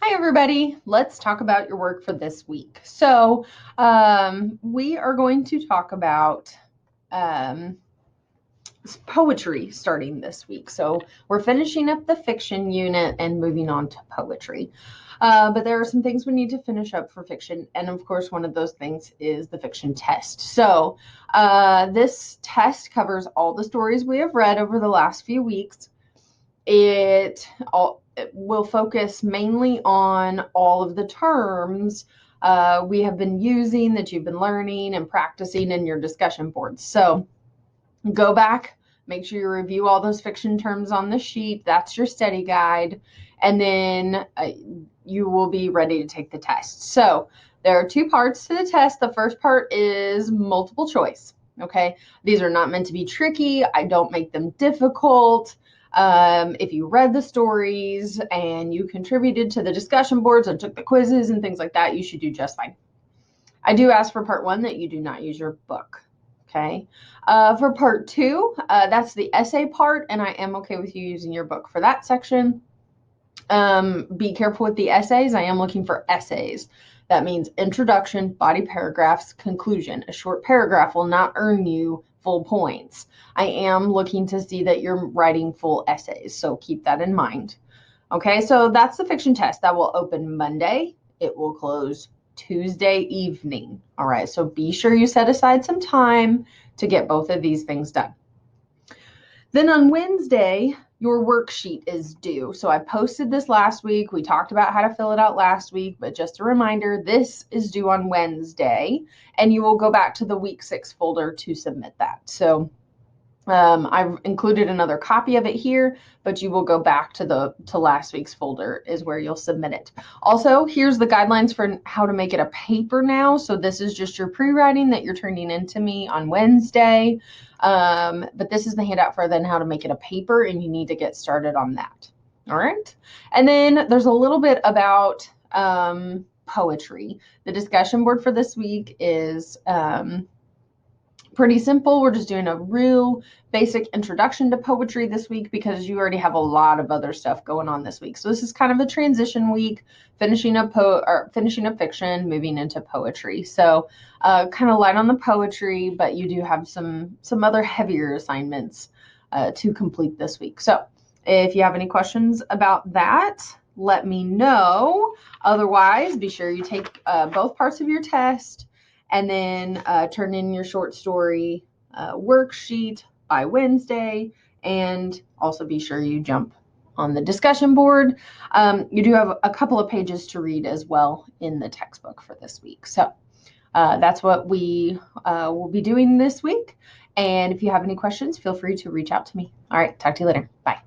Hi, everybody. Let's talk about your work for this week. We are going to talk about um, poetry starting this week. So, we're finishing up the fiction unit and moving on to poetry. But there are some things we need to finish up for fiction. And of course, one of those things is the fiction test. This test covers all the stories we have read over the last few weeks. It will focus mainly on all of the terms we have been using that you've been learning and practicing in your discussion boards. So go back, make sure you review all those fiction terms on the sheet. That's your study guide. And then you will be ready to take the test. So there are two parts to the test. The first part is multiple choice. Okay. These are not meant to be tricky. I don't make them difficult. If you read the stories and you contributed to the discussion boards and took the quizzes and things like that, you should do just fine. I do ask for part one that you do not use your book. Okay. For part two, that's the essay part, and I am okay with you using your book for that section. Be careful with the essays. I am looking for essays. That means introduction, body paragraphs, conclusion. A short paragraph will not earn you full points. I am looking to see that you're writing full essays, so keep that in mind. Okay, so that's the fiction test. That will open Monday. It will close Tuesday evening. All right, so be sure you set aside some time to get both of these things done. Then on Wednesday, your worksheet is due. So I posted this last week. We talked about how to fill it out last week, but just a reminder, this is due on Wednesday, and you will go back to the week 6 folder to submit that. So I've included another copy of it here, but you will go back to last week's folder is where you'll submit it. Also, here's the guidelines for how to make it a paper now. So this is just your pre-writing that you're turning into me on Wednesday. But this is the handout for then how to make it a paper, and you need to get started on that. All right. And then there's a little bit about poetry. The discussion board for this week is pretty simple. We're just doing a real basic introduction to poetry this week because you already have a lot of other stuff going on this week. So this is kind of a transition week, finishing up fiction, moving into poetry. So kind of light on the poetry, but you do have some other heavier assignments to complete this week. So if you have any questions about that, let me know. Otherwise, be sure you take both parts of your test and then turn in your short story worksheet by Wednesday, and also be sure you jump on the discussion board. You do have a couple of pages to read as well in the textbook for this week. So that's what we will be doing this week. And if you have any questions, feel free to reach out to me. All right, talk to you later. Bye.